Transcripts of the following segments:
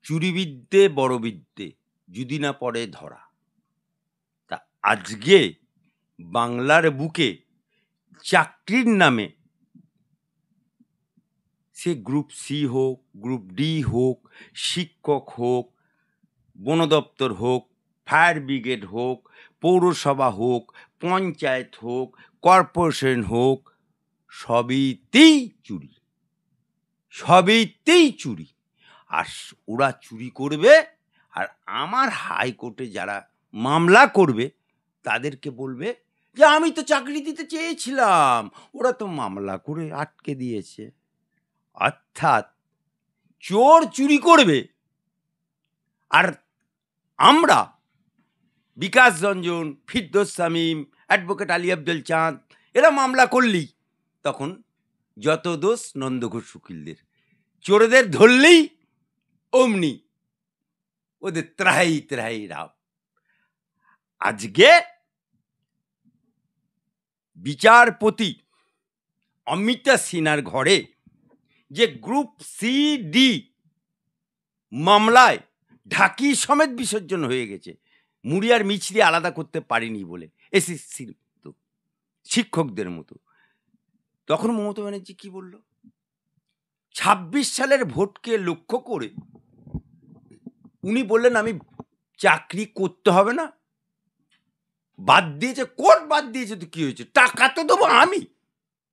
চুরিবিদ্যে বড়বিদ্যে যদি না পড়ে ধরা। তা আজকে বাংলার বুকে চাকরির নামে সে গ্রুপ সি হোক, গ্রুপ ডি হোক, শিক্ষক হোক, বন দপ্তর হোক, ফায়ার ব্রিগেড হোক, পৌরসভা হোক, পঞ্চায়েত হোক, কর্পোরেশন হোক, সবইতেই চুরি, সবইতেই চুরি। আর ওরা চুরি করবে, আর আমার হাইকোর্টে যারা মামলা করবে তাদেরকে বলবে যে আমি তো চাকরি দিতে চেয়েছিলাম, ওরা তো মামলা করে আটকে দিয়েছে। অর্থাৎ চোর চুরি করবে, আর আমরা বিকাশ রঞ্জন, ফিরদৌস শামীম, অ্যাডভোকেট আলী আব্দুল চাঁদ এরা মামলা করলেই তখন যত দোষ নন্দঘোষ উকিলদের। চোরদের ধরলেই অমনি ওদের ত্রাহি ত্রাহি রাব। আজকে বিচারপতি অমিতা সিনহার ঘরে যে গ্রুপ সি ডি মামলায় ঢাকি সমেত বিসর্জন হয়ে গেছে, মুড়ি আর মিছরি আলাদা করতে পারিনি বলে, এসএসসির মতো, শিক্ষকদের মতো। তখন মমতা ব্যানার্জি কি বলল? ২৬ সালের ভোটকে লক্ষ্য করে উনি বললেন আমি চাকরি করতে হবে না, বাদ দিয়েছে, কোর্ট বাদ দিয়েছে, তো কি হয়েছে, টাকা তো দেবো আমি।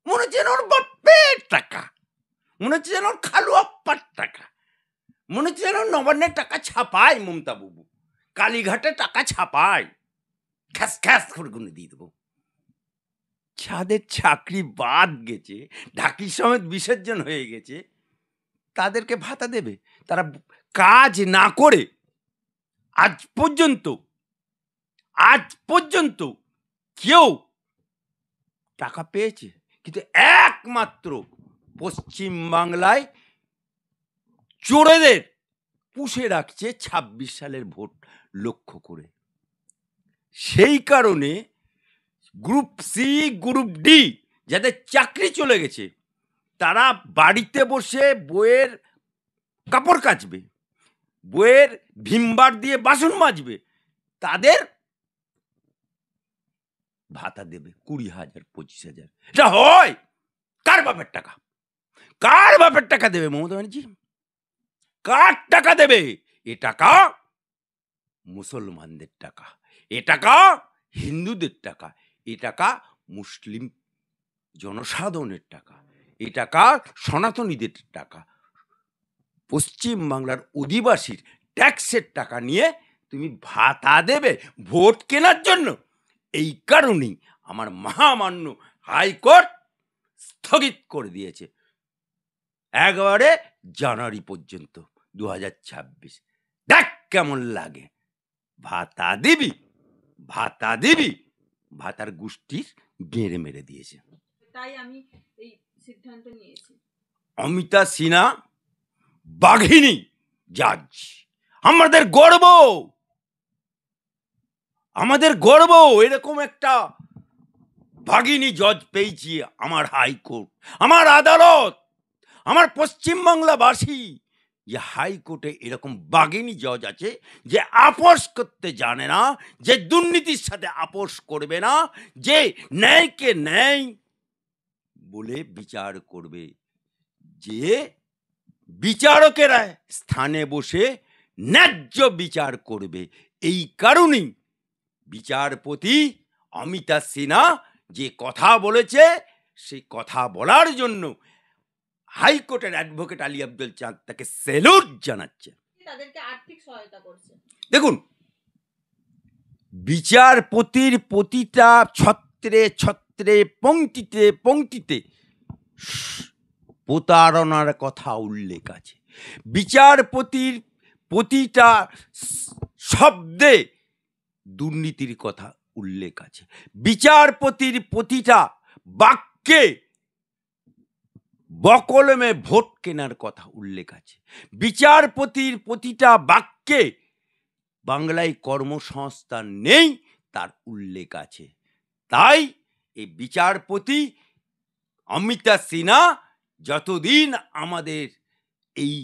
মনে হচ্ছে যেন ওর বাপের টাকা, মনে হচ্ছে যেন ওর খালু আপ্পার টাকা, মনে হচ্ছে যেন নবান্নের টাকা ছাপায় মমতা বাবু, কালীঘাটে টাকা ছাপায়, খ্যাস খ্যাস করে গুনে দিয়ে দেবো। যাদের চাকরি বাদ গেছে, ঢাকি সমেত বিসর্জন হয়ে গেছে, তাদেরকে ভাতা দেবে? তারা কাজ না করে আজ পর্যন্ত কেউ টাকা পেয়েছে? কিন্তু একমাত্র পশ্চিম বাংলায় চোরেদের পুষে রাখছে ২৬ সালের ভোট লক্ষ্য করে। সেই কারণে গ্রুপ সি, গ্রুপ ডি যাদের চাকরি চলে গেছে, তারা বাড়িতে বসে বইয়ের কাপড় কাচবে, বইয়ের ভিমবার দিয়ে বাসন মাজবে, তাদের ভাতা দেবে ২০,০০০, ২৫,০০০। এটা হয় কার বাপের টাকা? কার বাপের টাকা দেবে মমতা ব্যানার্জি? কার টাকা দেবে? এ টাকা মুসলমানদের টাকা, এ টাকা হিন্দুদের টাকা, এ টাকা মুসলিম জনসাধারণের টাকা, এ টাকা সনাতনীদের টাকা, পশ্চিম বাংলার অধিবাসীর ট্যাক্সের টাকা নিয়ে তুমি ভাতা দেবে ভোট কেনার জন্য। এই কারণেই আমার মহামান্য হাইকোর্ট স্থগিত করে দিয়েছে একেবারে জানুয়ারি পর্যন্ত ২০২৬। দেখ কেমন লাগে, ভাতা দিবি, ভাতা দিবি, ভাতার গোষ্ঠীর গেড়ে মেরে দিয়েছে। তাই আমি এই সিদ্ধান্ত নিয়েছি। অমিতা সিনহা বাঘিনী জাজ, আমাদের গর্ব, আমাদের গর্ব। এরকম একটা বাঘিনী জজ পেয়েছি আমার হাইকোর্ট, আমার আদালত, আমার পশ্চিমবাংলাবাসী, যে হাইকোর্টে এরকম বাঘিনী জজ আছে যে আপোষ করতে জানে না, যে দুর্নীতির সাথে আপোষ করবে না, যে ন্যায়কে ন্যায় বলে বিচার করবে, যে বিচারকেরা স্থানে বসে ন্যায্য বিচার করবে। এই কারণেই বিচারপতি অমিতা সিনহা যে কথা বলেছে, সেই কথা বলার জন্য হাইকোর্টের অ্যাডভোকেট আলী আব্দুল চাঁদ তাকে স্যালুট জানাচ্ছে, তাদেরকে আর্থিক সহায়তা করছে। দেখুন, বিচারপতির প্রতিটা ছত্রে ছত্রে, পংক্তিতে পংক্তিতে প্রতারণার কথা উল্লেখ আছে। বিচারপতির প্রতিটা শব্দে দুর্নীতির কথা উল্লেখ আছে। বিচারপতির প্রতিটা বাক্যে বকলমে ভোট কেনার কথা উল্লেখ আছে। বিচারপতির প্রতিটা বাক্যে বাংলায় কর্মসংস্থান নেই তার উল্লেখ আছে। তাই এই বিচারপতি অমিতা সিনহা যতদিন আমাদের এই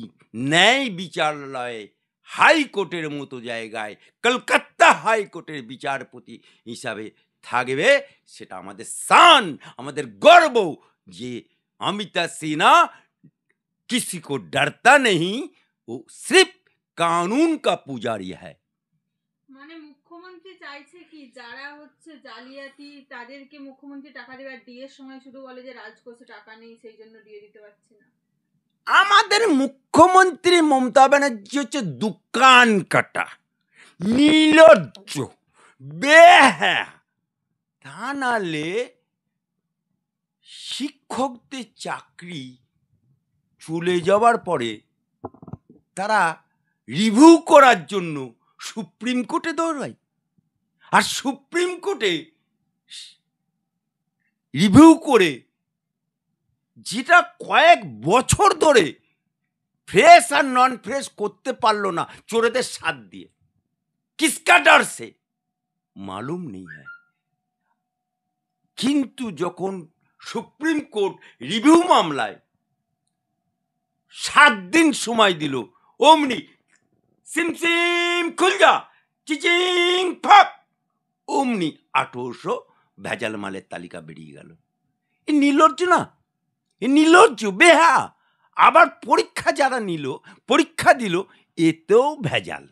ন্যায় বিচারালয়ে হাইকোর্টের মতো জায়গায় কলকাতা হাইকোর্টের বিচারপতি হিসাবে থাকবে, সেটা আমাদের শান, আমাদের গর্ব যে अमिता सिन्हा किसी को डरता नहीं, वो सिर्फ कानून का पुजारी है। মানে মুখ্যমন্ত্রী চাইছে কি যারা হচ্ছে জালিয়াতি তাদেরকে মুখ্যমন্ত্রী টাকা দেবে, আর ডিএর সময় শুধু বলে যে রাজকোষে টাকা নেই সেই জন্য ডিএ দিতে পারছি না। আমাদের মুখ্যমন্ত্রী মমতা ব্যানার্জি হচ্ছে দোকান কাটা, নির্লজ্জ, বেহায়া। তা নাহলে শিক্ষকদের চাকরি চলে যাওয়ার পরে তারা রিভিউ করার জন্য সুপ্রিম কোর্টে দৌড়ায়, আর সুপ্রিম কোর্টে রিভিউ করে যেটা কয়েক বছর ধরে ফ্রেশ আর নন ফ্রেশ করতে পারলো না চোরেদের সাথ দিয়ে, কিসকা ডর সে মালুম নেই হ্যায়। কিন্তু যখন সুপ্রিম কোর্ট রিভিউ মামলায় 7 দিন সময় দিল, অমনি সিমসিম খুল যা, চিচিং ফাক, অমনি 1800 ভেজাল মালের তালিকা বেরিয়ে গেল। এ নির্লজ্জ না, এ নির্লজ্জ, বেহা। আবার পরীক্ষা যারা নিল, পরীক্ষা দিল, এতেও ভেজাল।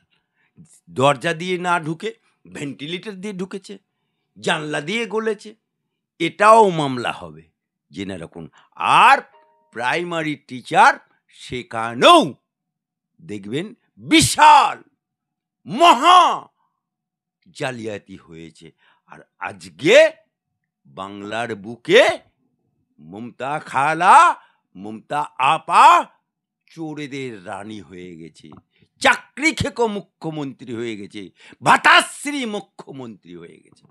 দরজা দিয়ে না ঢুকে ভেন্টিলেটর দিয়ে ঢুকেছে, জানলা দিয়ে গলেছে, এটাও মামলা হবে জেনে রাখুন। আর প্রাইমারি টিচার সেখানেও দেখবেন বিশাল মহা জালিয়াতি হয়েছে। আর আজকে বাংলার বুকে মমতা খালা, মমতা আপা চোরেদের রানী হয়ে গেছে, চাকরি খেকো মুখ্যমন্ত্রী হয়ে গেছে, ভাতাশ্রী মুখ্যমন্ত্রী হয়ে গেছে।